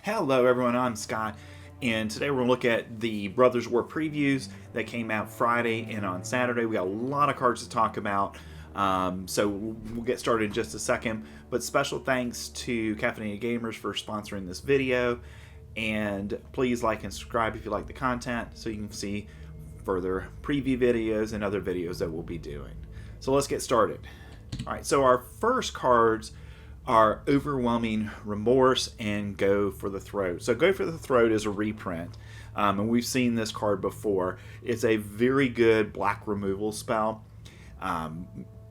Hello everyone, I'm Scott, and today we're going to look at the Brothers War previews that came out Friday and on Saturday. We got a lot of cards to talk about, so we'll get started in just a second. But special thanks to Caffeinated Gamers for sponsoring this video, and please like and subscribe if you like the content so you can see further preview videos and other videos that we'll be doing. So let's get started. Alright, so our first cards are Overwhelming Remorse and Go for the Throat. So Go for the Throat is a reprint, and we've seen this card before. It's a very good black removal spell.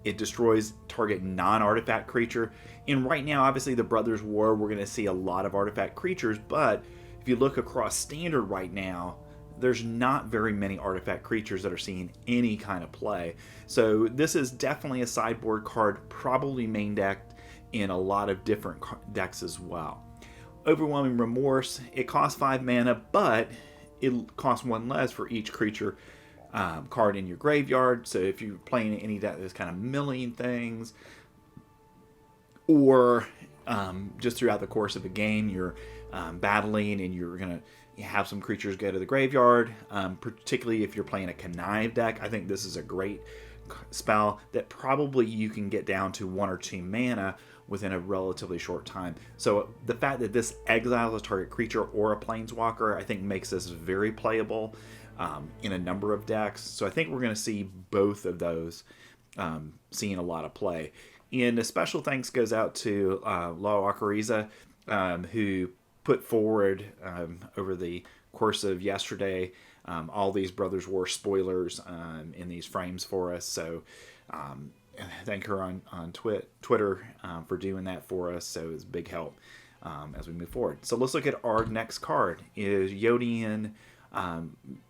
It destroys target non-artifact creature. And right now, obviously, the Brothers War, we're going to see a lot of artifact creatures, but if you look across Standard right now, there's not very many artifact creatures that are seeing any kind of play. So this is definitely a sideboard card, probably main decked in a lot of different decks as well. Overwhelming Remorse, it costs 5 mana, but it costs 1 less for each creature card in your graveyard. So if you're playing any deck that's kind of milling things, or just throughout the course of a game, you're battling and you're going to have some creatures go to the graveyard, particularly if you're playing a Connive deck, I think this is a great spell that probably you can get down to 1 or 2 mana within a relatively short time. So the fact that this exiles a target creature or a planeswalker, I think makes this very playable in a number of decks. So I think we're going to see both of those seeing a lot of play. And a special thanks goes out to Lau Akariza, who put forward over the course of yesterday all these Brothers War spoilers in these frames for us. So thank her on Twitter for doing that for us. So it's a big help as we move forward. So let's look at our next card. Is Yodian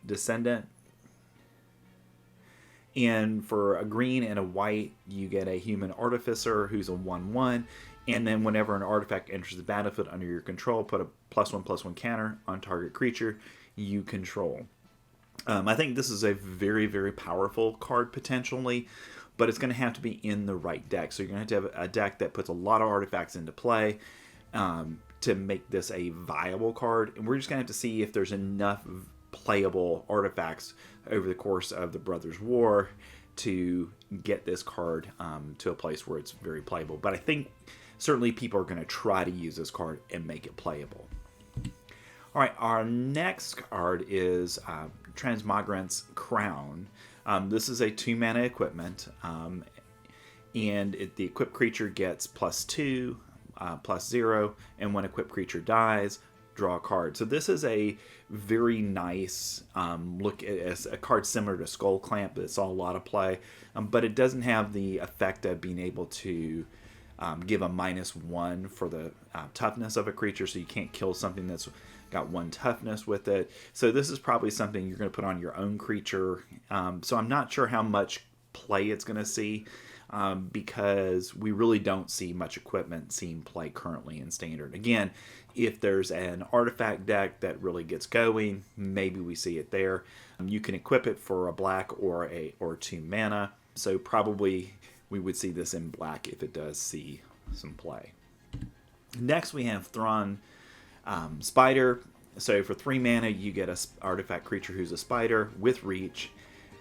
Descendant. And for a green and a white, you get a human artificer who's a 1/1. And then whenever an artifact enters the battlefield under your control, put a +1/+1 counter on target creature you control. I think this is a very, very powerful card potentially, but it's going to have to be in the right deck. So you're going to have a deck that puts a lot of artifacts into play to make this a viable card. And we're just going to have to see if there's enough playable artifacts over the course of the Brothers War to get this card to a place where it's very playable. But I think certainly people are going to try to use this card and make it playable. All right, our next card is Transmogrant's Crown. This is a 2 mana equipment, and the equipped creature gets +2, +0, and when equipped creature dies, draw a card. So this is a very nice look at a card similar to Skull Clamp that saw a lot of play, but it doesn't have the effect of being able to give a -1 for the toughness of a creature, so you can't kill something that's got 1 toughness with it. So this is probably something you're going to put on your own creature. So I'm not sure how much play it's going to see because we really don't see much equipment seeing play currently in Standard. Again, if there's an artifact deck that really gets going, maybe we see it there. You can equip it for a black or 2 mana. So probably we would see this in black if it does see some play. Next we have Thrawn Spider. So for 3 mana you get an artifact creature who's a spider with reach.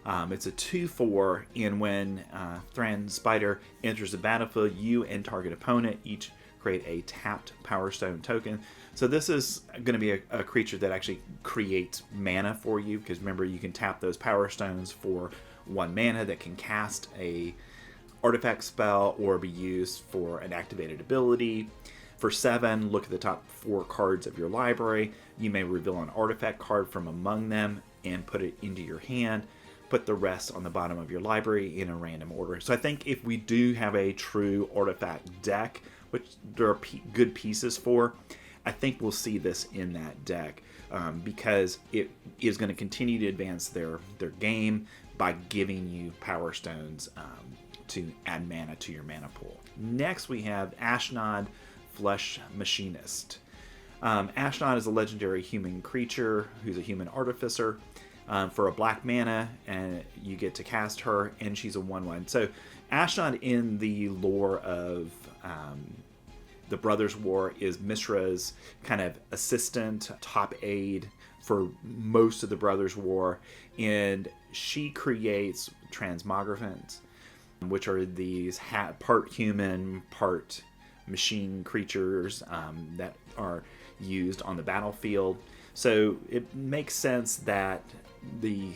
It's a 2/4, and when Thrawn Spider enters the battlefield, you and target opponent each create a tapped Power Stone token. So this is going to be a creature that actually creates mana for you, because remember, you can tap those Power Stones for 1 mana that can cast a artifact spell or be used for an activated ability. For 7, look at the top 4 cards of your library. You may reveal an artifact card from among them and put it into your hand. Put the rest on the bottom of your library in a random order. So I think if we do have a true artifact deck, which there are good pieces for, I think we'll see this in that deck because it is going to continue to advance their game by giving you Power Stones to add mana to your mana pool. Next we have Ashnod Flesh Machinist. Ashnod is a legendary human creature who's a human artificer. For a black mana, and you get to cast her, and she's a 1/1. So Ashnod in the lore of The Brothers War is Mishra's kind of assistant, top aide for most of the Brothers War, and she creates transmogrants, which are these part human, part machine creatures that are used on the battlefield. So it makes sense that the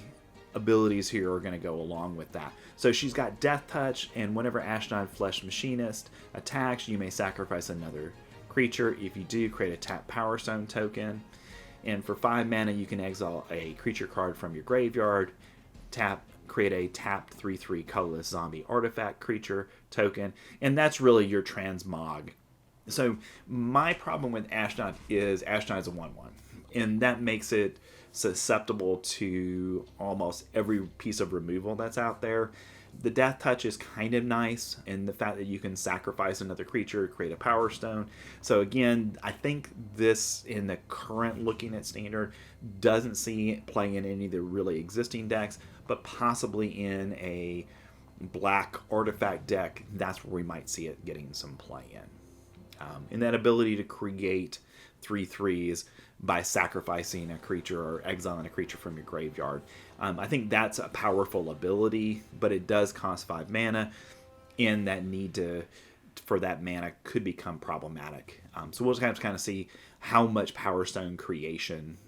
abilities here are going to go along with that. So she's got Death Touch, and whenever Ashnod Flesh Machinist attacks, you may sacrifice another creature. If you do, create a tap Power Stone token. And for 5 mana, you can exile a creature card from your graveyard, create a tapped 3/3 colorless zombie artifact creature token, and that's really your transmog. So my problem with Ashnod is Ashnod is a 1/1, and that makes it susceptible to almost every piece of removal that's out there. The Death Touch is kind of nice, and the fact that you can sacrifice another creature, create a Power Stone. So again, I think this, in the current looking at Standard, doesn't see it playing in any of the really existing decks, but possibly in a black artifact deck, that's where we might see it getting some play in. And that ability to create 3/3s by sacrificing a creature or exiling a creature from your graveyard. I think that's a powerful ability, but it does cost 5 mana, and that need for that mana could become problematic. So we'll just kind of see how much Power Stone creation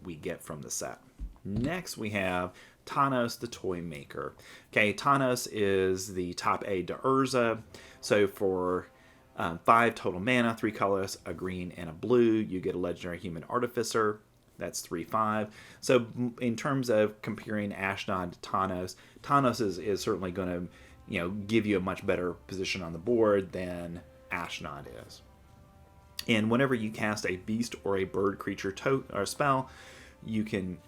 we get from the set. Next, we have Tanos, the Toymaker. Okay, Tanos is the top aide to Urza. So for 5 total mana, 3 colors, a green and a blue, you get a legendary human artificer. That's 3/5. So in terms of comparing Ashnod to Tanos, Tanos is certainly going to give you a much better position on the board than Ashnod is. And whenever you cast a beast or a bird creature or spell, you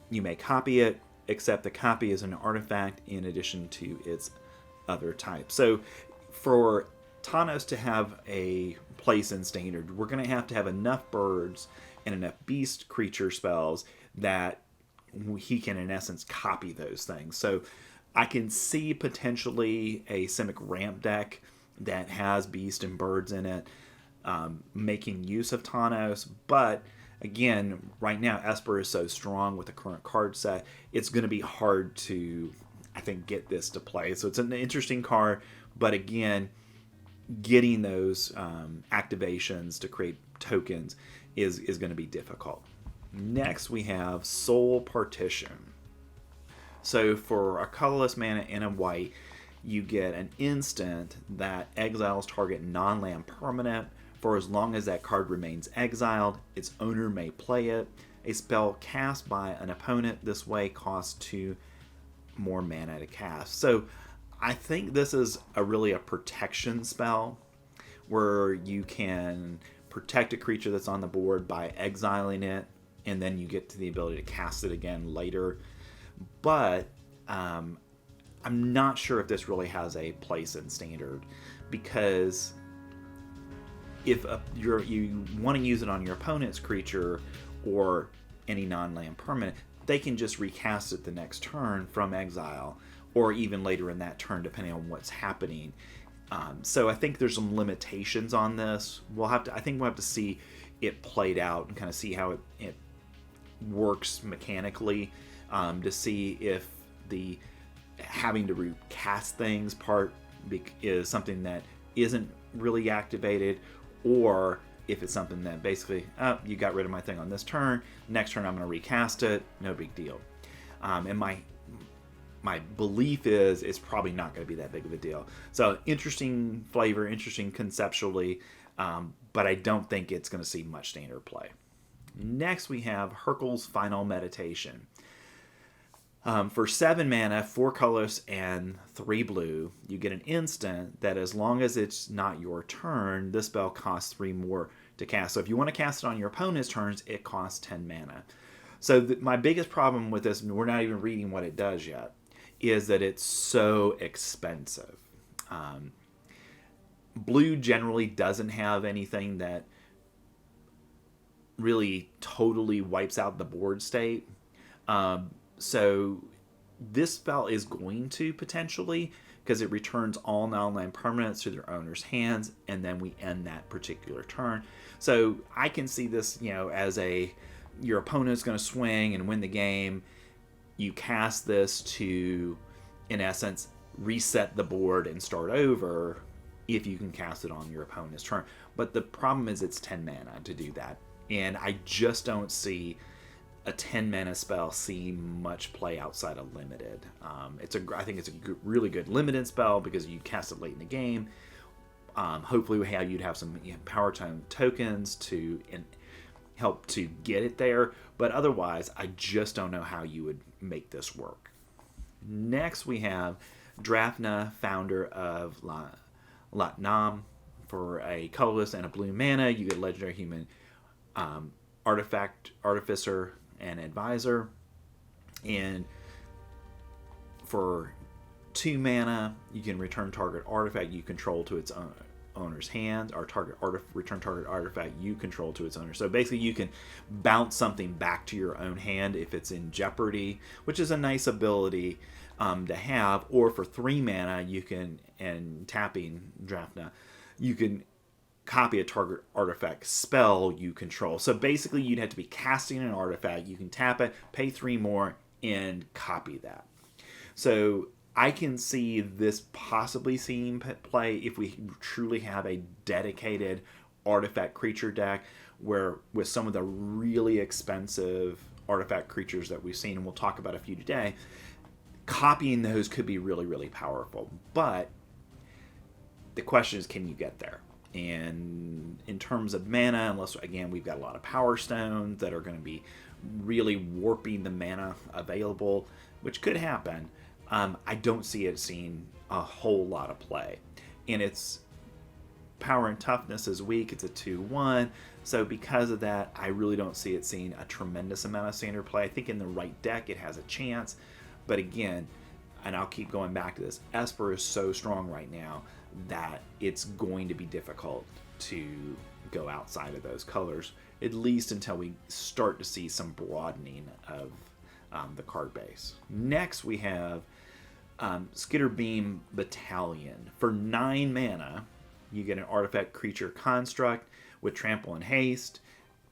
may copy it, except the copy is an artifact in addition to its other type. So for Tanos to have a place in Standard, we're going to have enough birds and enough beast creature spells that he can, in essence, copy those things. So I can see potentially a Simic ramp deck that has beast and birds in it, making use of Tanos. But again, right now, Esper is so strong with the current card set, it's going to be hard to, I think, get this to play. So it's an interesting card, but again, getting those activations to create tokens is going to be difficult. Next, we have Soul Partition. So for a colorless mana and a white, you get an instant that exiles target non-land permanent for as long as that card remains exiled. Its owner may play it. A spell cast by an opponent this way costs 2 more mana to cast. So I think this is really a protection spell where you can protect a creature that's on the board by exiling it, and then you get to the ability to cast it again later. But I'm not sure if this really has a place in Standard, because if you want to use it on your opponent's creature or any non-land permanent, they can just recast it the next turn from exile, or even later in that turn, depending on what's happening. So I think there's some limitations on this. I think we'll have to see it played out and kind of see how it works mechanically, to see if the having to recast things part is something that isn't really activated, or if it's something that basically, you got rid of my thing on this turn, next turn I'm going to recast it, no big deal. And my belief is it's probably not going to be that big of a deal. So interesting flavor, interesting conceptually, but I don't think it's going to see much Standard play. Next, we have Hurkyl's Final Meditation. For 7 mana, 4 colors, and 3 blue, you get an instant that as long as it's not your turn, this spell costs 3 more to cast. So if you want to cast it on your opponent's turns, it costs 10 mana. So my biggest problem with this, and we're not even reading what it does yet, is that it's so expensive. Blue generally doesn't have anything that really totally wipes out the board state. So this spell is going to potentially because it returns all non-land permanents to their owner's hands, and then we end that particular turn. So I can see this, as your opponent's going to swing and win the game. You cast this to, in essence, reset the board and start over if you can cast it on your opponent's turn. But the problem is it's 10 mana to do that. And I just don't see a 10 mana spell see much play outside of limited. I think it's a really good limited spell because you cast it late in the game. Hopefully you'd have some power time tokens to help to get it there. But otherwise, I just don't know how you would make this work. Next, we have Draftna, founder of Latnam. For a colorless and a blue mana, you get legendary human artificer and advisor. And for 2 mana, you can return target artifact you control to its owner's hand, or return target artifact you control to its owner. So basically you can bounce something back to your own hand if it's in jeopardy, which is a nice ability to have. Or for 3 mana, you can, and tapping Draftna, you can copy a target artifact spell you control. So basically you'd have to be casting an artifact, you can tap it, pay 3 more, and copy that. So I can see this possibly seeing play if we truly have a dedicated artifact creature deck, where with some of the really expensive artifact creatures that we've seen, and we'll talk about a few today, copying those could be really, really powerful. But the question is, can you get there? And in terms of mana, unless, again, we've got a lot of power stones that are going to be really warping the mana available, which could happen, I don't see it seeing a whole lot of play. And its power and toughness is weak. It's a 2/1. So because of that, I really don't see it seeing a tremendous amount of standard play. I think in the right deck, it has a chance. But again, and I'll keep going back to this, Esper is so strong right now that it's going to be difficult to go outside of those colors, at least until we start to see some broadening of the card base. Next, we have Skitterbeam Battalion. For 9 mana, you get an artifact creature construct with trample and haste,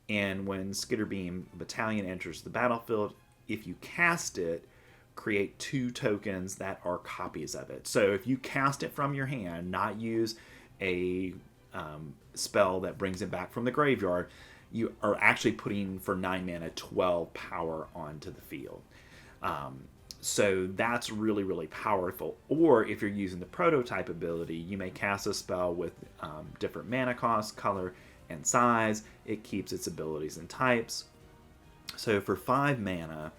and when Skitterbeam Battalion enters the battlefield, if you cast it, create 2 tokens that are copies of it. So if you cast it from your hand, not use a spell that brings it back from the graveyard, you are actually putting, for 9 mana, 12 power onto the field. So that's really, really powerful. Or if you're using the prototype ability, you may cast a spell with different mana cost, color, and size. It keeps its abilities and types. So for 5 mana,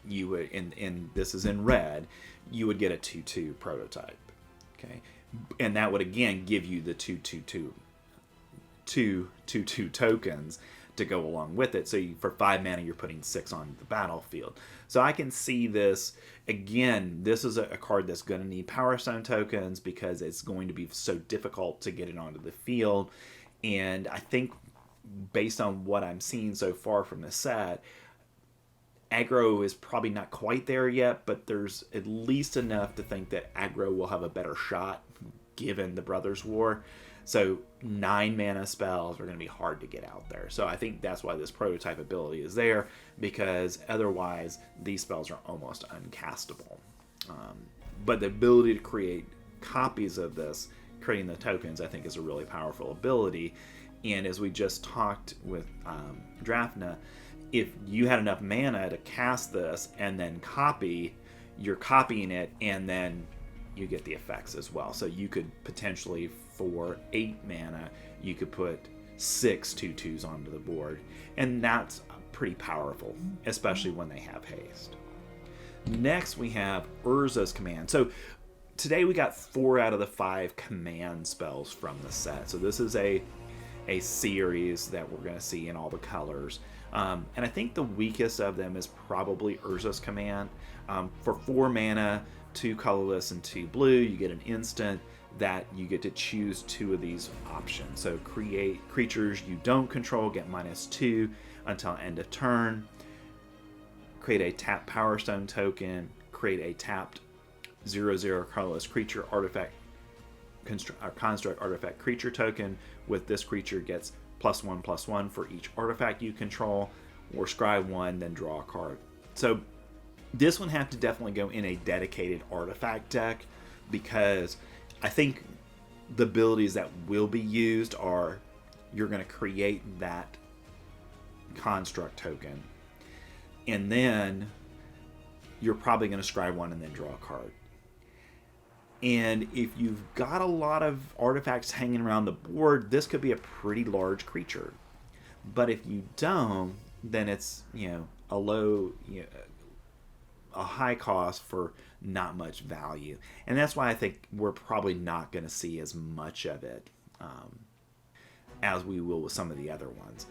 you would, and this is in red, you would get a 2/2 prototype. Okay, and that would again give you the 2/2 tokens to go along with it. So for 5 mana, you're putting 6 on the battlefield. So I can see this again. This is a card that's going to need Power Stone tokens because it's going to be so difficult to get it onto the field. And I think based on what I'm seeing so far from the set, Aggro is probably not quite there yet, but there's at least enough to think that Aggro will have a better shot given the Brothers' War. So 9 mana spells are going to be hard to get out there. So I think that's why this prototype ability is there, because otherwise these spells are almost uncastable. But the ability to create copies of this, creating the tokens, I think is a really powerful ability. And as we just talked with Draftna, if you had enough mana to cast this and then copy, you're copying it and then you get the effects as well. So you could potentially, for 8 mana, you could put 6 2/2s onto the board. And that's pretty powerful, especially when they have haste. Next, we have Urza's Command. So today we got 4 out of the 5 command spells from the set. So this is a series that we're going to see in all the colors. And I think the weakest of them is probably Urza's Command. For 4 mana, 2 colorless and 2 blue, you get an instant that you get to choose 2 of these options. So create creatures you don't control, get -2 until end of turn. Create a tapped Power Stone token. Create a tapped 0/0 colorless creature artifact construct artifact creature token. With this creature gets +1/+1 for each artifact you control, or scry 1, then draw a card. So this one have to definitely go in a dedicated artifact deck, because I think the abilities that will be used are, you're going to create that construct token, and then you're probably going to scry 1 and then draw a card. And if you've got a lot of artifacts hanging around the board, this could be a pretty large creature. But if you don't, then it's, a low, a high cost for not much value. And that's why I think we're probably not going to see as much of it as we will with some of the other ones.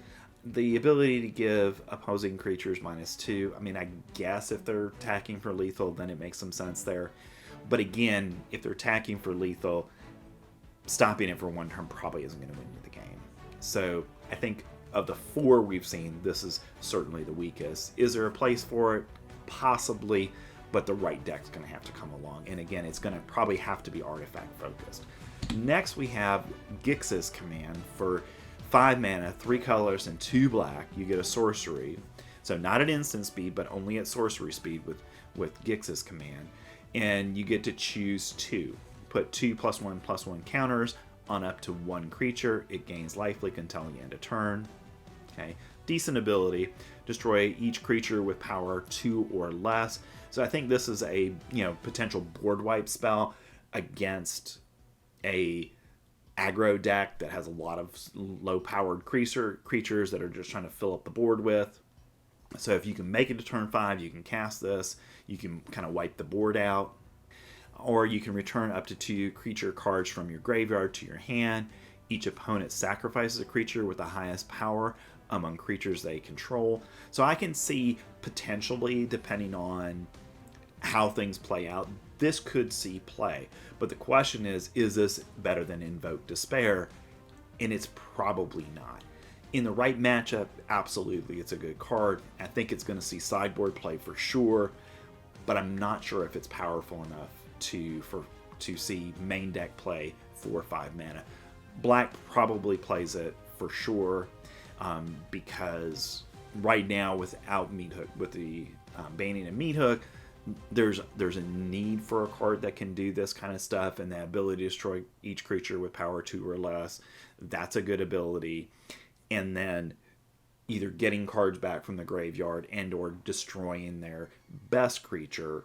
The ability to give opposing creatures -2, I mean, I guess if they're attacking for lethal, then it makes some sense there. But again, if they're attacking for lethal, stopping it for one turn probably isn't going to win you the game. So I think of the 4 we've seen, this is certainly the weakest. Is there a place for it? Possibly, but the right deck's going to have to come along. And again, it's going to probably have to be artifact focused. Next, we have Gix's Command. For 5 mana, 3 colors, and 2 black, you get a sorcery. So not at instant speed, but only at sorcery speed with Gix's Command. And you get to choose 2. Put 2 +1/+1 counters on up to 1 creature. It gains lifelink until the end of turn. Okay, decent ability. Destroy each creature with power 2 or less. So I think this is a potential board wipe spell against a aggro deck that has a lot of low-powered creatures that are just trying to fill up the board with. So if you can make it to turn 5, you can cast this. You can kind of wipe the board out. Or you can return up to 2 creature cards from your graveyard to your hand. Each opponent sacrifices a creature with the highest power among creatures they control. So I can see potentially, depending on how things play out, this could see play. But the question is this better than Invoke Despair? And it's probably not. In the right matchup, absolutely, it's a good card. I think it's going to see sideboard play for sure, but I'm not sure if it's powerful enough to see main deck play for 5 mana. Black probably plays it for sure, because right now without Meathook, with the banning of Meathook, there's a need for a card that can do this kind of stuff, and the ability to destroy each creature with power 2 or less. That's a good ability. And then either getting cards back from the graveyard and or destroying their best creature,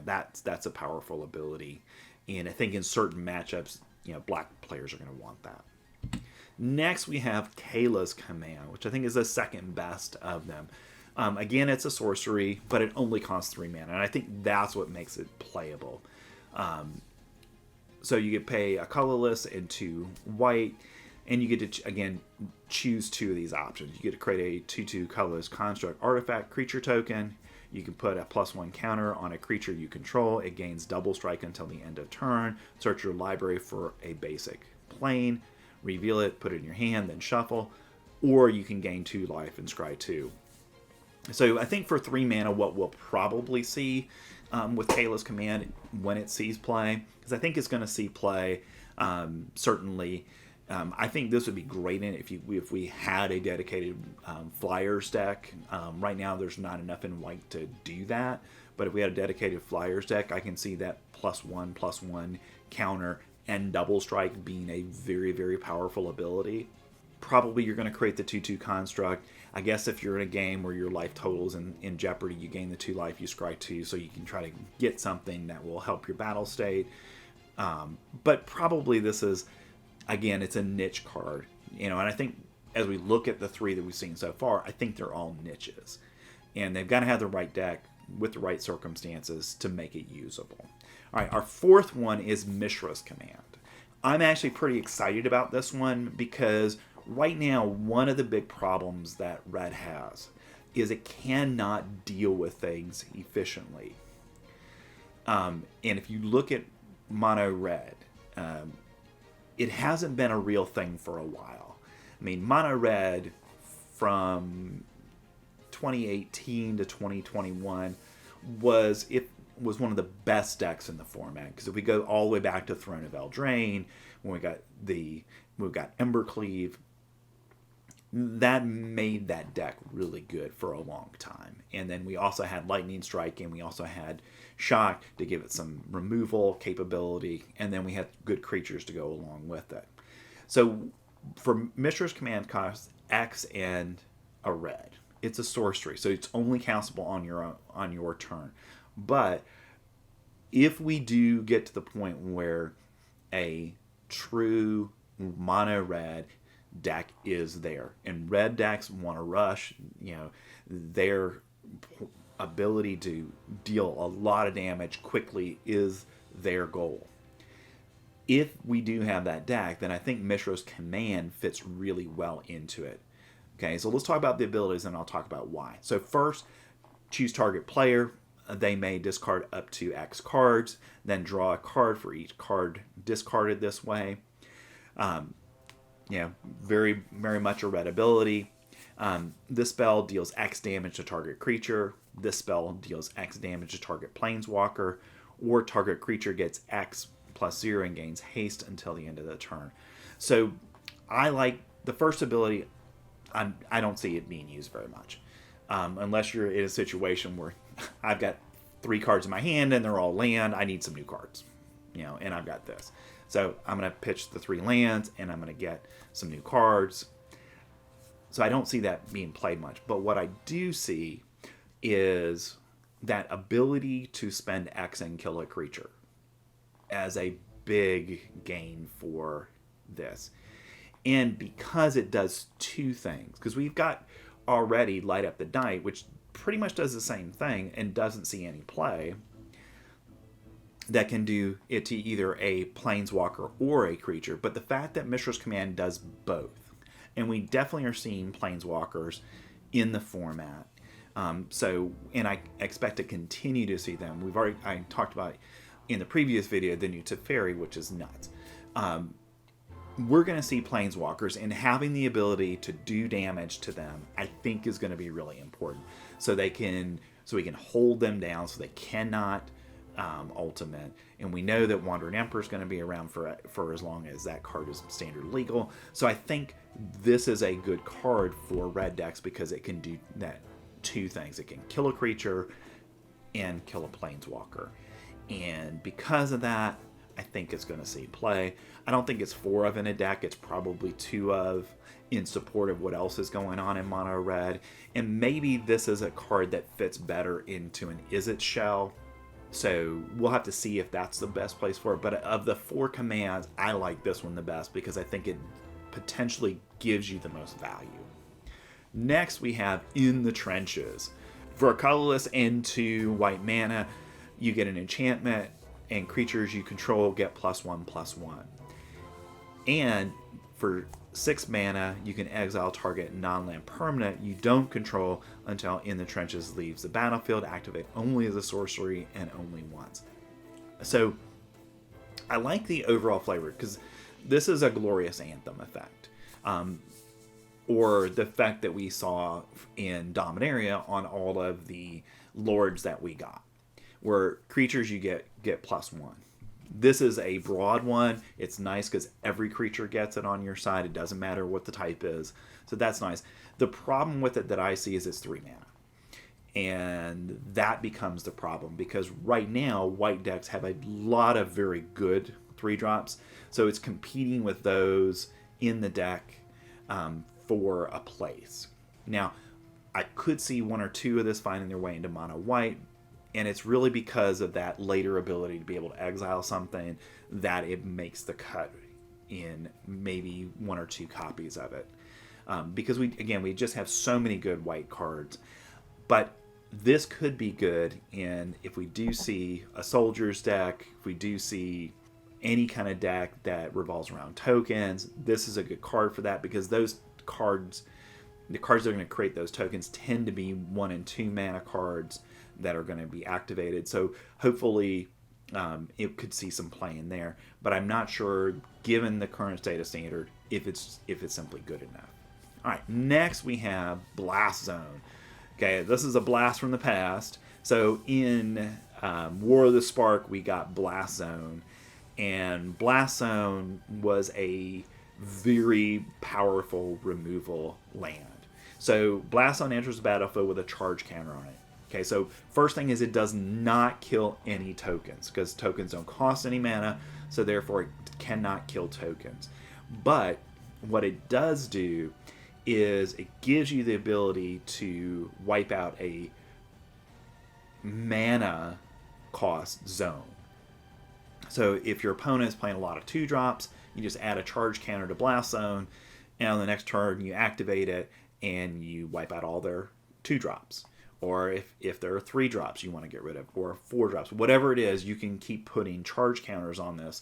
that's a powerful ability. And I think in certain matchups, black players are going to want that. Next, we have Kayla's Command, which I think is the second best of them. Again, it's a sorcery, but it only costs 3 mana, and I think that's what makes it playable. So you get pay a colorless and 2 white, and you get to, again, choose 2 of these options. You get to create a 2/2 colorless construct artifact creature token. You can put a +1 counter on a creature you control. It gains double strike until the end of turn. Search your library for a basic plane, reveal it, put it in your hand, then shuffle. Or you can gain 2 life and scry 2. So I think for 3 mana, what we'll probably see with Kayla's Command when it sees play, because I think it's going to see play, certainly. I think this would be great in if we had a dedicated Flyers deck. Right now, there's not enough in white to do that. But if we had a dedicated Flyers deck, I can see that +1/+1 counter and double strike being a very, very powerful ability. Probably you're going to create the 2/2 construct. I guess if you're in a game where your life total is in jeopardy, you gain the 2 life, you scry 2, so you can try to get something that will help your battle state. But probably this is, again, it's a niche card, and I think as we look at the 3 that we've seen so far, I think they're all niches, and they've got to have the right deck with the right circumstances to make it usable. All right, our 4th one is Mishra's Command. I'm actually pretty excited about this one because right now, one of the big problems that Red has is it cannot deal with things efficiently. And if you look at Mono Red, it hasn't been a real thing for a while. I mean, Mono Red from 2018 to 2021 was, was one of the best decks in the format, because if we go all the way back to Throne of Eldraine, when we've got Embercleave, that made that deck really good for a long time. And then we also had Lightning Strike, and we also had Shock to give it some removal capability, and then we had good creatures to go along with it. So for Mishra's Command costs X and a red. It's a sorcery, so it's only castable on your turn. But if we do get to the point where a true mono red deck is there, and red decks want to rush, their ability to deal a lot of damage quickly is their goal. If we do have that deck, then I think Mishra's Command fits really well into it. Okay, so let's talk about the abilities, and I'll talk about why. So first, choose target player. They may discard up to X cards, then draw a card for each card discarded this way. Very, very much a red ability. This spell deals X damage to target creature. This spell deals X damage to target planeswalker, or target creature gets X plus 0 and gains haste until the end of the turn. So I like the first ability. I don't see it being used very much, unless you're in a situation where I've got 3 cards in my hand and they're all land. I need some new cards, and I've got this. So I'm going to pitch the 3 lands, and I'm going to get some new cards. So I don't see that being played much. But what I do see is that ability to spend X and kill a creature as a big gain for this. And because it does 2 things, because we've got already Light Up the Night, which pretty much does the same thing and doesn't see any play, that can do it to either a planeswalker or a creature. But the fact that Mishra's Command does both, and we definitely are seeing planeswalkers in the format. And I expect to continue to see them. I talked about in the previous video the new Teferi, which is nuts. We're going to see planeswalkers, and having the ability to do damage to them, I think, is going to be really important. So we can hold them down, so they cannot ultimate. And we know that Wandering Emperor is going to be around for as long as that card is standard legal. So I think this is a good card for red decks, because it can do that 2 things. It can kill a creature and kill a planeswalker. And because of that, I think it's going to see play. I don't think it's 4 of in a deck. It's probably 2 of, in support of what else is going on in mono red. And maybe this is a card that fits better into an Izzet shell. So we'll have to see if that's the best place for it. But of the 4 commands, I like this one the best, because I think it potentially gives you the most value. Next, we have In the Trenches. For a colorless and 2 white mana, you get an enchantment, and creatures you control get +1/+1. And for 6 mana, you can exile target non-land permanent you don't control until In the Trenches leaves the battlefield. Activate only as a sorcery and only once. So I like the overall flavor, because this is a Glorious Anthem effect. Or the effect that we saw in Dominaria on all of the lords that we got, where creatures you get +1. This is a broad one. It's nice because every creature gets it on your side. It doesn't matter what the type is. So that's nice. The problem with it that I see is it's 3 mana. And that becomes the problem, because right now white decks have a lot of very good 3-drops. So it's competing with those in the deck for a place. Now, I could see 1 or 2 of this finding their way into mono white. And it's really because of that later ability to be able to exile something that it makes the cut in maybe 1 or 2 copies of it. Because we just have so many good white cards. But this could be good if we do see a soldier's deck, if we do see any kind of deck that revolves around tokens. This is a good card for that, because those cards, the cards that are going to create those tokens, tend to be 1 and 2 mana cards that are going to be activated. So hopefully it could see some play in there, but I'm not sure, given the current state of standard, if it's simply good enough. All right, next we have Blast Zone. Okay, this is a blast from the past. So in War of the Spark, we got Blast Zone. And Blast Zone was a very powerful removal land. So Blast Zone enters the battlefield with a charge counter on it. Okay, so first thing is it does not kill any tokens, because tokens don't cost any mana, so therefore it cannot kill tokens. But what it does do is it gives you the ability to wipe out a mana cost zone. So if your opponent is playing a lot of 2-drops, you just add a charge counter to Blast Zone, and on the next turn you activate it and you wipe out all their 2-drops. Or if there are 3-drops you want to get rid of, or 4-drops, whatever it is, you can keep putting charge counters on this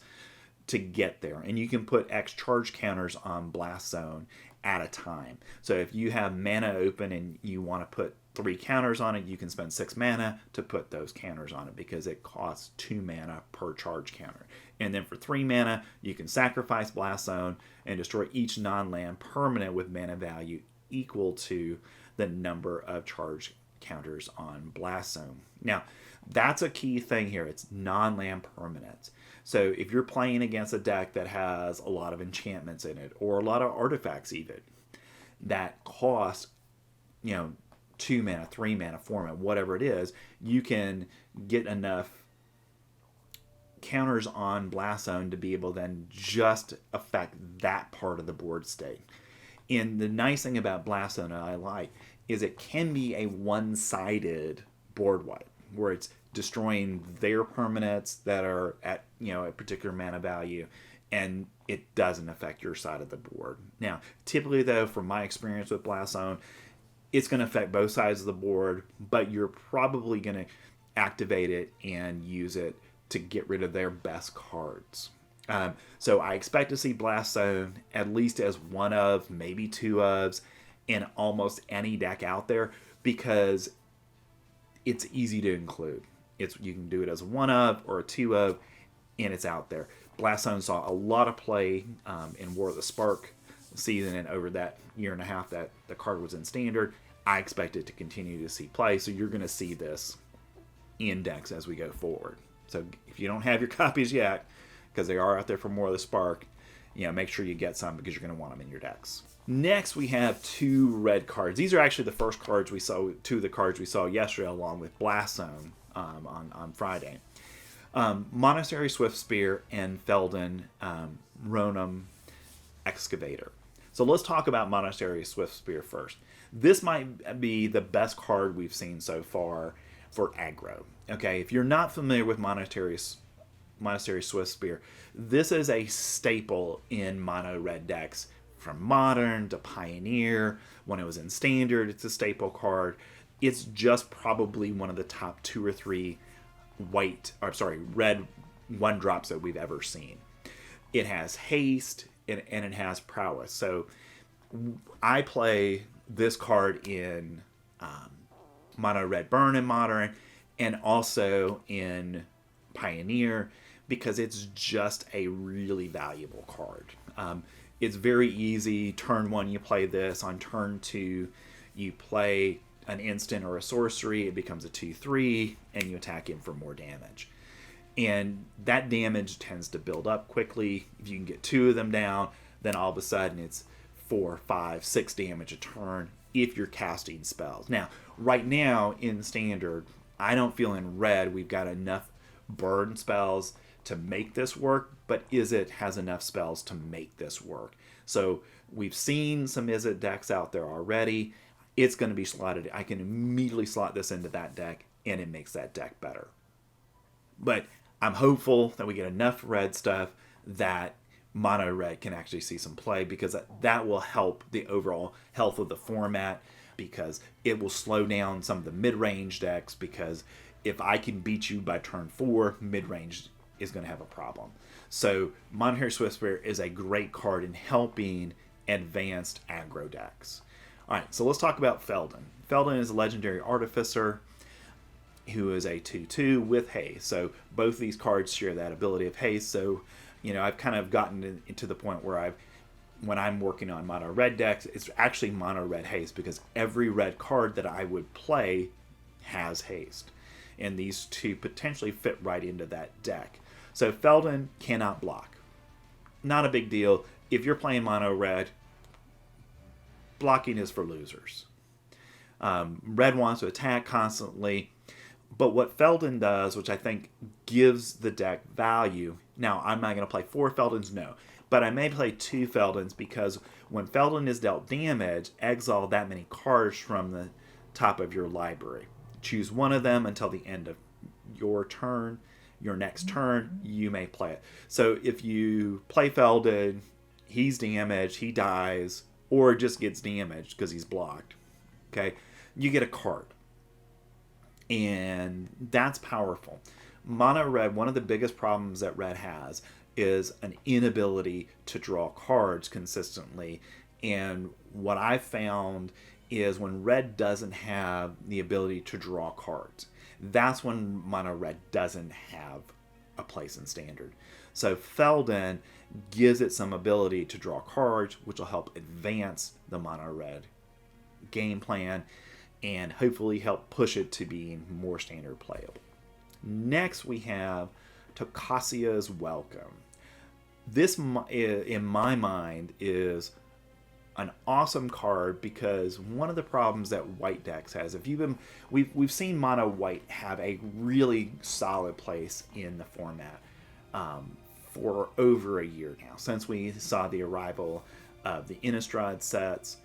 to get there. And you can put X charge counters on Blast Zone at a time. So if you have mana open and you want to put 3 counters on it, you can spend 6 mana to put those counters on it, because it costs 2 mana per charge counter. And then for 3 mana, you can sacrifice Blast Zone and destroy each non-land permanent with mana value equal to the number of charge counters on Blast Zone. Now, that's a key thing here. It's non-land permanents. So if you're playing against a deck that has a lot of enchantments in it, or a lot of artifacts even, that cost, 2 mana, 3 mana, 4 mana, whatever it is, you can get enough counters on Blast Zone to be able to then just affect that part of the board state. And the nice thing about Blast Zone that I like is it can be a one-sided board wipe, where it's destroying their permanents that are at a particular mana value, and it doesn't affect your side of the board. Now, typically though, from my experience with Blast Zone, it's going to affect both sides of the board, but you're probably going to activate it and use it to get rid of their best cards. So I expect to see Blast Zone at least as one of, maybe 2 ofs, in almost any deck out there, because it's easy to include. You can do it as a 1 of or a 2 of, and it's out there. Blast Zone saw a lot of play in War of the Spark season, and over that year and a half that the card was in Standard, I expect it to continue to see play. So you're going to see this in decks as we go forward. So if you don't have your copies yet, because they are out there for War of the Spark, make sure you get some, because you're going to want them in your decks. Next, we have 2 red cards. These are actually the first cards we saw, 2 of the cards we saw yesterday, along with Blast Zone on Friday. Monastery Swiftspear and Felden Ronom Excavator. So let's talk about Monastery Swiftspear first. This might be the best card we've seen so far for aggro. Okay, if you're not familiar with Monastery Swiftspear, this is a staple in mono red decks, from Modern to Pioneer. When it was in Standard, it's a staple card. It's just probably one of the top 2 or 3 red 1-drops that we've ever seen. It has haste and it has prowess. So I play this card in mono red burn in Modern, and also in Pioneer, because it's just a really valuable card. It's very easy. Turn 1, you play this. On turn 2, you play an instant or a sorcery. It becomes a 2/3, and you attack him for more damage. And that damage tends to build up quickly. If you can get 2 of them down, then all of a sudden it's 4, 5, 6 damage a turn if you're casting spells. Now, right now in Standard, I don't feel in red we've got enough burn spells to make this work, but Izzet has enough spells to make this work. So we've seen some Izzet decks out there already. It's going to be slotted. I can immediately slot this into that deck, and it makes that deck better. But I'm hopeful that we get enough red stuff that mono red can actually see some play, because that will help the overall health of the format, because it will slow down some of the mid-range decks, because if I can beat you by turn 4, mid-range is going to have a problem. So Monastery Swiftspear is a great card in helping advanced aggro decks. Alright, so let's talk about Felden. Felden is a legendary artificer who is a 2/2 with haste. So both these cards share that ability of haste. So, I've kind of gotten into the point where when I'm working on mono red decks, it's actually mono red haste, because every red card that I would play has haste. and these two potentially fit right into that deck. So Feldon cannot block. Not a big deal. If you're playing mono red, blocking is for losers. Red wants to attack constantly, but what Feldon does, which I think gives the deck value. Now, I'm not going to play 4 Feldons, no, but I may play 2 Feldons because when Feldon is dealt damage, exile that many cards from the top of your library. Choose one of them until the end of your turn. Your next turn, you may play it. So if you play Feldon, he's damaged, he dies, or just gets damaged because he's blocked. Okay, you get a card. And that's powerful. Mono red, one of the biggest problems that red has is an inability to draw cards consistently. And what I've found is when red doesn't have the ability to draw cards, that's when mono red doesn't have a place in standard. So Feldon gives it some ability to draw cards, which will help advance the mono red game plan and hopefully help push it to being more standard playable. Next we have Tacasia's Welcome. This, in my mind, is an awesome card because one of the problems that white decks has, we've seen mono white have a really solid place in the format for over a year now, since we saw the arrival of the Innistrad sets,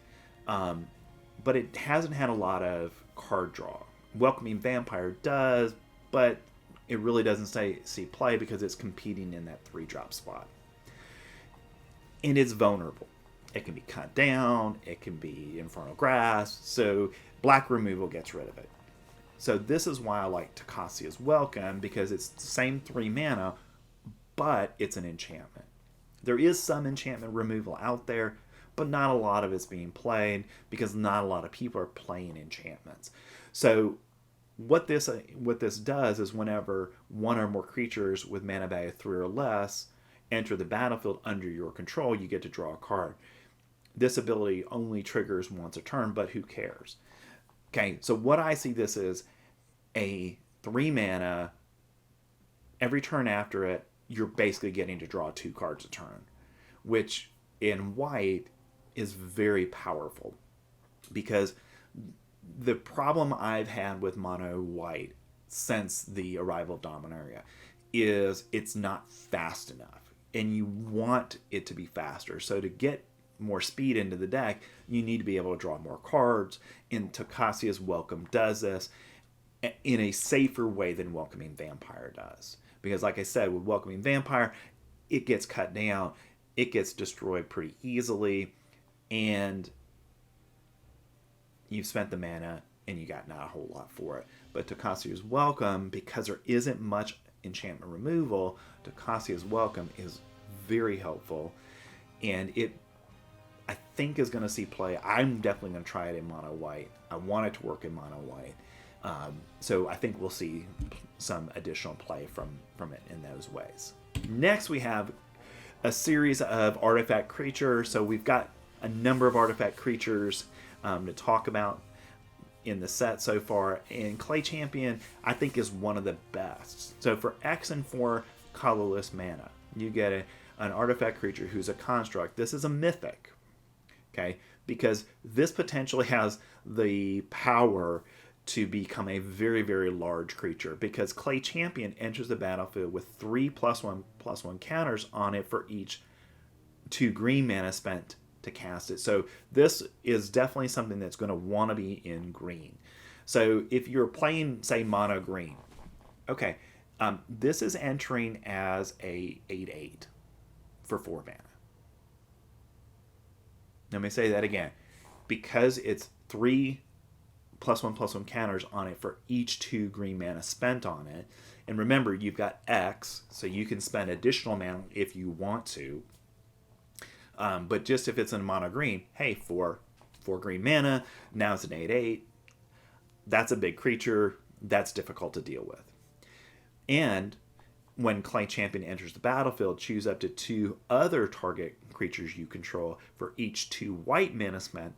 but it hasn't had a lot of card draw. Welcoming Vampire does, but it really doesn't see play because it's competing in that 3-drop spot. And it's vulnerable. It can be cut down, it can be Infernal Grasp, so black removal gets rid of it. So this is why I like Tacasia's Welcome, because it's the same 3 mana, but it's an enchantment. There is some enchantment removal out there, but not a lot of it's being played because not a lot of people are playing enchantments. So what this does is whenever one or more creatures with mana value 3 or less enter the battlefield under your control, you get to draw a card. This ability only triggers once a turn, but who cares? Okay, so what I see this is a 3 mana, every turn after it, you're basically getting to draw 2 cards a turn, which in white is very powerful because the problem I've had with mono white since the arrival of Dominaria is it's not fast enough, and you want it to be faster. So to get more speed into the deck, you need to be able to draw more cards, and Tacasia's Welcome does this in a safer way than Welcoming Vampire does. Because like I said, with Welcoming Vampire, it gets cut down, it gets destroyed pretty easily, and you've spent the mana and you got not a whole lot for it. But Tacasia's Welcome, because there isn't much enchantment removal, Tacasia's Welcome is very helpful, and it I think is going to see play. I'm definitely going to try it in mono white. I want it to work in mono white. So I think we'll see some additional play from it in those ways. Next we have a series of artifact creatures. So we've got a number of artifact creatures to talk about in the set so far. And Clay Champion, I think, is one of the best. So for X and 4 colorless mana, you get an artifact creature who's a construct. This is a mythic. Okay, because this potentially has the power to become a very, very large creature, because Clay Champion enters the battlefield with 3 +1/+1 counters on it for each 2 green mana spent to cast it. So this is definitely something that's going to want to be in green. So if you're playing, say, mono green, okay, this is entering as a 8/8 for 4 mana. Let me say that again. Because it's 3 +1/+1 counters on it for each 2 green mana spent on it. And remember, you've got X, so you can spend additional mana if you want to. But just if it's in mono green, hey, for 4 green mana, now it's an 8/8. That's a big creature. That's difficult to deal with. And when Clay Champion enters the battlefield, choose up to 2 other target creatures you control for each 2 white mana spent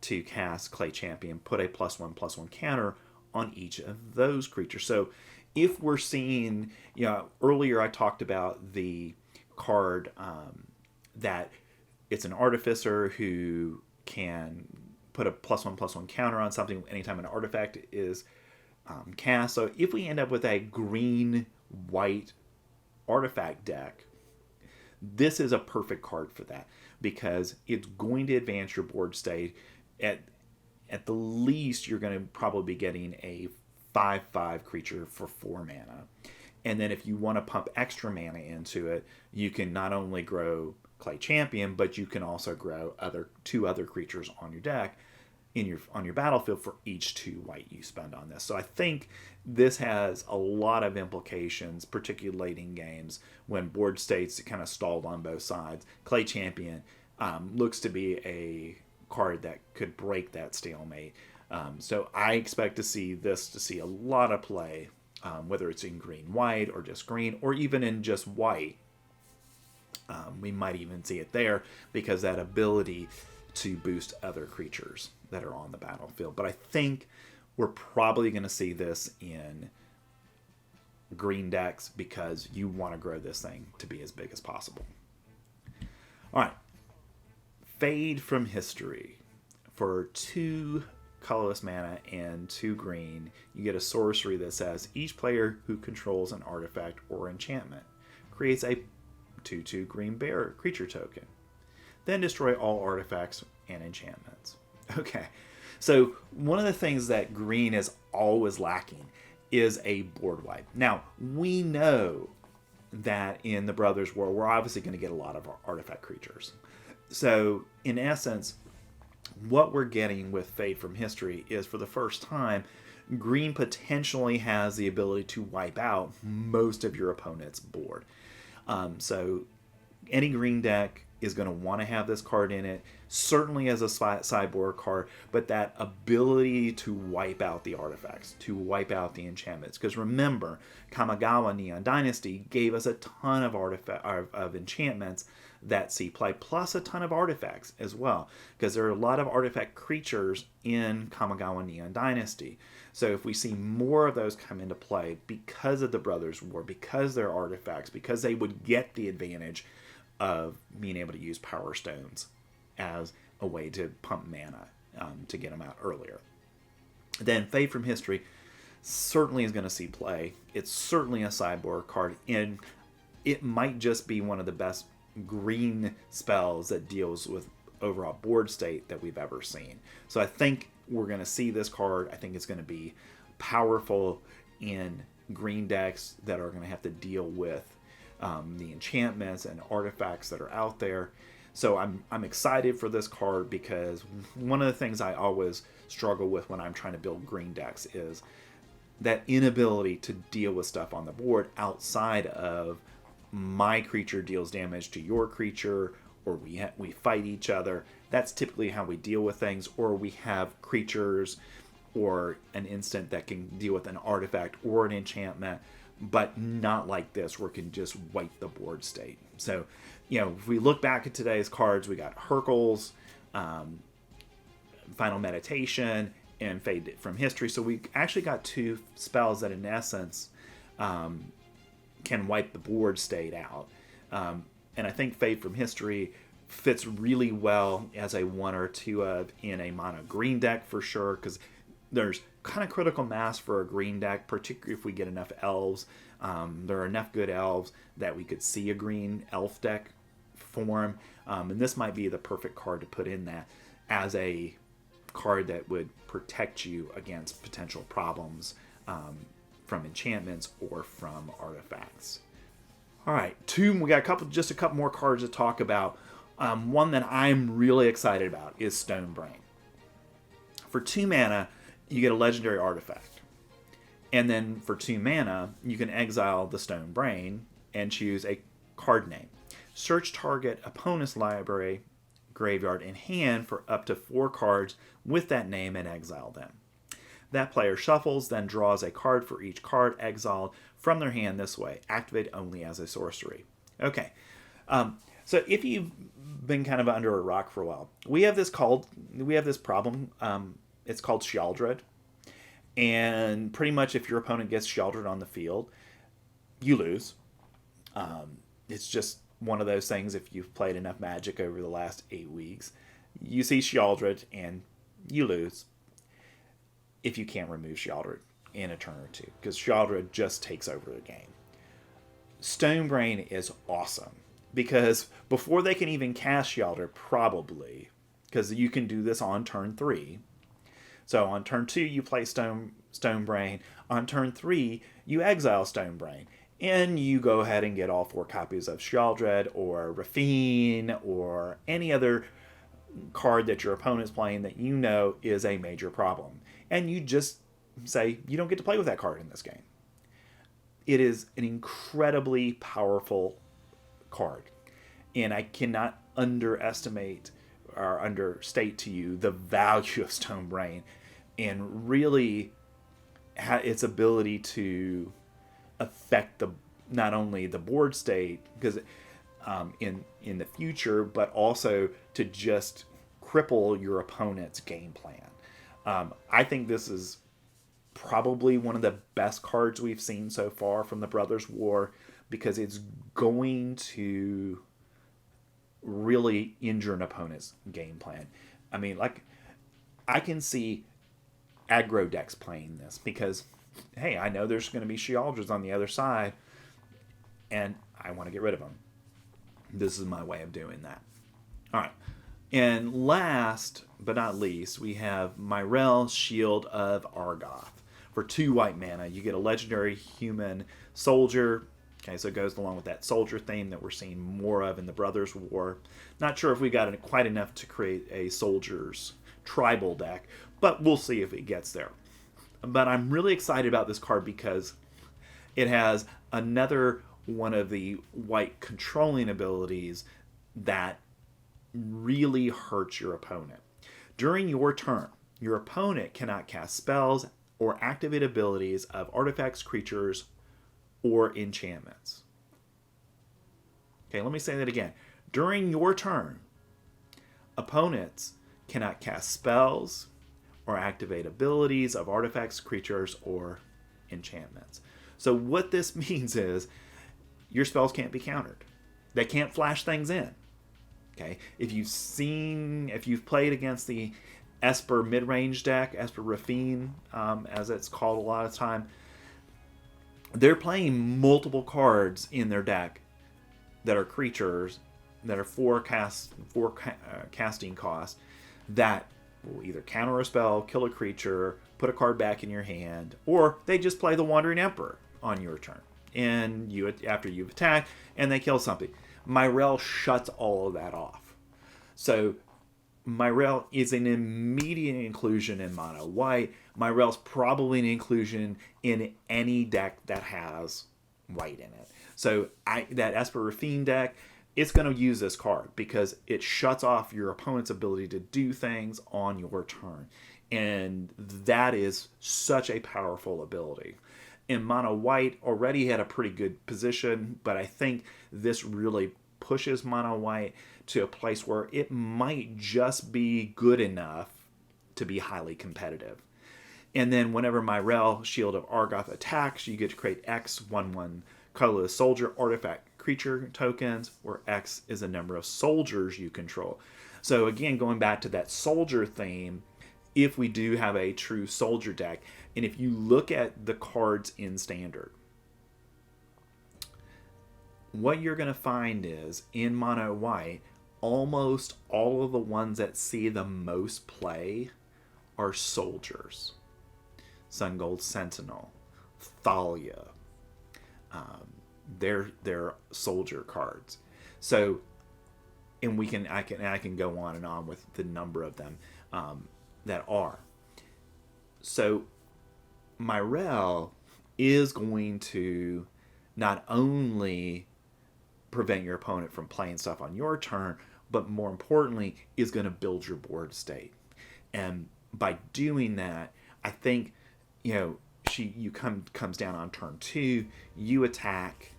to cast Clay Champion. Put a +1/+1 counter on each of those creatures. So if we're seeing, earlier I talked about the card that it's an artificer who can put a +1/+1 counter on something anytime an artifact is cast. So if we end up with a green-white artifact deck, this is a perfect card for that, because it's going to advance your board state. At the least, you're going to probably be getting a 5/5 creature for 4 mana. And then if you want to pump extra mana into it, you can not only grow Clay Champion, but you can also grow two other creatures on your deck on your battlefield for each 2 white you spend on this. So I think this has a lot of implications, particularly late in games when board states kind of stalled on both sides. Clay Champion looks to be a card that could break that stalemate. So I expect to see a lot of play, whether it's in green-white or just green, or even in just white. We might even see it there, because that ability to boost other creatures that are on the battlefield. But I think we're probably going to see this in green decks, because you want to grow this thing to be as big as possible. All right. Fade from History. For 2 colorless mana and 2 green, you get a sorcery that says each player who controls an artifact or enchantment creates a 2/2 green bear creature token. Then destroy all artifacts and enchantments. Okay, so one of the things that green is always lacking is a board wipe. Now, we know that in the Brothers world, we're obviously going to get a lot of artifact creatures. So, in essence, what we're getting with Fade from History is, for the first time, green potentially has the ability to wipe out most of your opponent's board. So any green deck is going to want to have this card in it, certainly as a sideboard card, but that ability to wipe out the artifacts, to wipe out the enchantments. Because remember, Kamigawa Neon Dynasty gave us a ton of enchantments that see play, plus a ton of artifacts as well, because there are a lot of artifact creatures in Kamigawa Neon Dynasty. So if we see more of those come into play because of the Brothers War, because they're artifacts, because they would get the advantage of being able to use Power Stones as a way to pump mana to get them out earlier. Then Fade from History certainly is going to see play. It's certainly a sideboard card, and it might just be one of the best green spells that deals with overall board state that we've ever seen. So I think we're going to see this card. I think it's going to be powerful in green decks that are going to have to deal with the enchantments and artifacts that are out there. So I'm excited for this card, because one of the things I always struggle with when I'm trying to build green decks is that inability to deal with stuff on the board outside of my creature deals damage to your creature, or we fight each other. That's typically how we deal with things. Or we have creatures or an instant that can deal with an artifact or an enchantment, but not like this, where it can just wipe the board state. So, if we look back at today's cards, we got Hercules, Final Meditation, and Fade from History. So we actually got 2 spells that, in essence, can wipe the board state out. And I think Fade from History fits really well as a 1 or 2 of in a mono green deck for sure, because there's kind of critical mass for a green deck, particularly if we get enough elves. There are enough good elves that we could see a green elf deck form, and this might be the perfect card to put in that as a card that would protect you against potential problems from enchantments or from artifacts. All right, we got a couple more cards to talk about. One that I'm really excited about is Stonebrain. For 2 mana, you get a legendary artifact. And then for 2 mana, you can exile the Stonebrain and choose a card name. Search target opponent's library, graveyard, and hand for up to 4 cards with that name and exile them. That player shuffles, then draws a card for each card exiled from their hand this way. Activate only as a sorcery. Okay, so if you've been kind of under a rock for a while, we have this problem. It's called Sheoldred, And pretty much if your opponent gets Sheoldred on the field, you lose. It's just one of those things. If you've played enough Magic over the last 8 weeks, you see Sheoldred and you lose if you can't remove Sheoldred in a turn or two, because Sheoldred just takes over the game. Stonebrain is awesome because before they can even cast Sheoldred, probably, because you can do this on turn 3. So on turn 2 you play Stonebrain. On turn 3 you exile Stonebrain. And you go ahead and get all 4 copies of Sheoldred or Rafine or any other card that your opponent's playing that you know is a major problem. And you just say, you don't get to play with that card in this game. It is an incredibly powerful card. And I cannot underestimate or understate to you the value of Stonebrain and really its ability to affect not only the board state, because in the future, but also to just cripple your opponent's game plan. I think this is probably one of the best cards we've seen so far from the Brothers' War, because it's going to really injure an opponent's game plan. I mean, like, I can see aggro decks playing this because, hey, I know there's going to be Sheoldreds on the other side, and I want to get rid of them. This is my way of doing that. All right. And last but not least, we have Myrel, Shield of Argoth. For 2 white mana, you get a legendary human soldier. Okay, so it goes along with that soldier theme that we're seeing more of in the Brothers' War. Not sure if we got it quite enough to create a soldiers tribal deck, but we'll see if it gets there. But I'm really excited about this card because it has another one of the white controlling abilities that really hurts your opponent. During your turn, your opponent cannot cast spells or activate abilities of artifacts, creatures, or enchantments. Okay, let me say that again. During your turn, opponents cannot cast spells or activate abilities of artifacts, creatures, or enchantments. So what this means is your spells can't be countered. They can't flash things in. Okay, if you've played against the Esper mid-range deck, Esper Rafine, as it's called a lot of time, they're playing multiple cards in their deck that are creatures that are 4 casting costs that will either counter a spell, kill a creature, put a card back in your hand, or they just play the Wandering Emperor on your turn, and after you've attacked, and they kill something. Myrel shuts all of that off. So Myrel is an immediate inclusion in mono white. Myrel's probably an inclusion in any deck that has white in it. So that Esper Rafine deck, it's going to use this card because it shuts off your opponent's ability to do things on your turn. And that is such a powerful ability. And mono white already had a pretty good position, but I think this really pushes mono white to a place where it might just be good enough to be highly competitive. And then whenever Myrel, Shield of Argoth, attacks, you get to create X 1/1 colorless soldier artifact creature tokens, where X is the number of soldiers you control. So again, going back to that soldier theme, if we do have a true soldier deck, and if you look at the cards in Standard, what you're going to find is, in mono white, almost all of the ones that see the most play are soldiers. Sun Gold Sentinel, Thalia, they're soldier cards. So, and I can go on and on with the number of them that are. So, Myrel is going to not only prevent your opponent from playing stuff on your turn, but more importantly, is going to build your board state. And by doing that, I think, comes down on turn 2, you attack,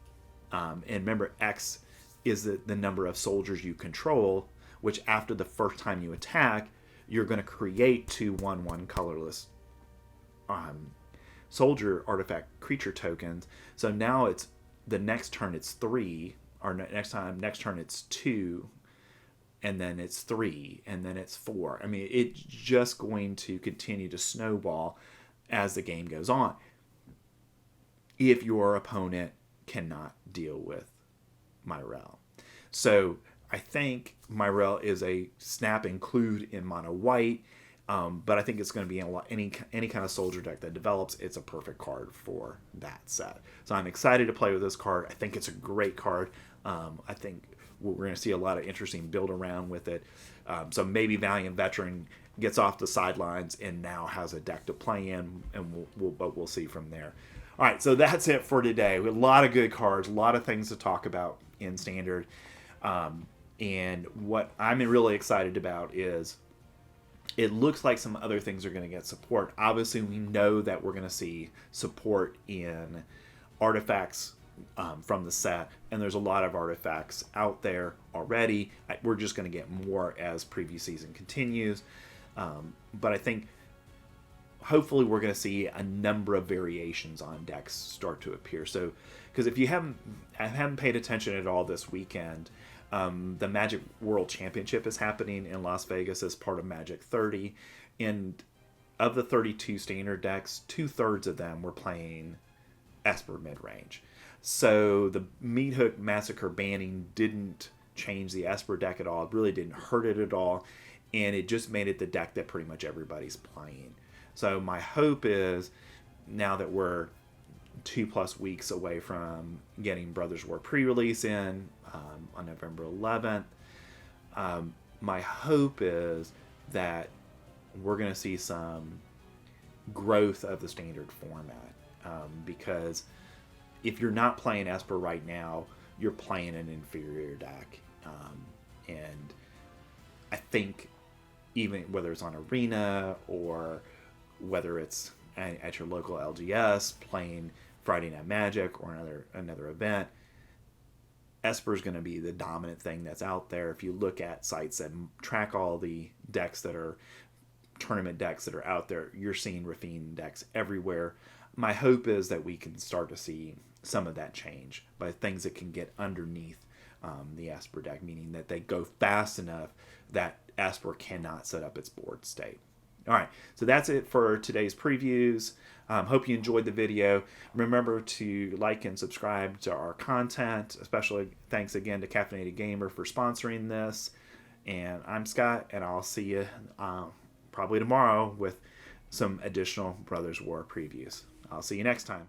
and remember, X is the number of soldiers you control, which after the first time you attack, you're going to create 2/1/1 colorless soldier artifact creature tokens. So now it's the next turn it's 3, or next turn it's 2, and then it's 3, and then it's 4. I mean, it's just going to continue to snowball as the game goes on, if your opponent cannot deal with Myrel. So I think Myrel is a snap include in mono white, but I think it's going to be in any kind of soldier deck that develops. It's a perfect card for that set. So I'm excited to play with this card. I think it's a great card. I think we're going to see a lot of interesting build around with it. So maybe Valiant Veteran gets off the sidelines and now has a deck to play in, and we'll see from there. All right, so that's it for today. We have a lot of good cards, a lot of things to talk about in Standard. And what I'm really excited about is it looks like some other things are going to get support. Obviously, we know that we're going to see support in artifacts from the set, and there's a lot of artifacts out there already. We're just going to get more as preview season continues. But I think hopefully we're going to see a number of variations on decks start to appear. So, because if you haven't paid attention at all this weekend, the Magic World Championship is happening in Las Vegas as part of Magic 30, and of the 32 standard decks, 2/3 of them were playing Esper mid-range. So the Meat Hook Massacre banning didn't change the Esper deck at all. It really didn't hurt it at all, and it just made it the deck that pretty much everybody's playing. So my hope is, now that we're 2+ weeks away from getting Brothers War pre-release in on November 11th, my hope is that we're going to see some growth of the standard format, because if you're not playing Esper right now, you're playing an inferior deck, and I think even whether it's on Arena or whether it's at your local LGS playing Friday Night Magic or another event, Esper is going to be the dominant thing that's out there. If you look at sites that track all the decks that are tournament decks that are out there, you're seeing Rafine decks everywhere. My hope is that we can start to see some of that change by things that can get underneath the Esper deck, meaning that they go fast enough that Esper cannot set up its board state. All right, so that's it for today's previews. Hope you enjoyed the video. Remember to like and subscribe to our content. Especially thanks again to Caffeinated Gamer for sponsoring this. And I'm Scott, and I'll see you probably tomorrow with some additional Brothers War previews. I'll see you next time.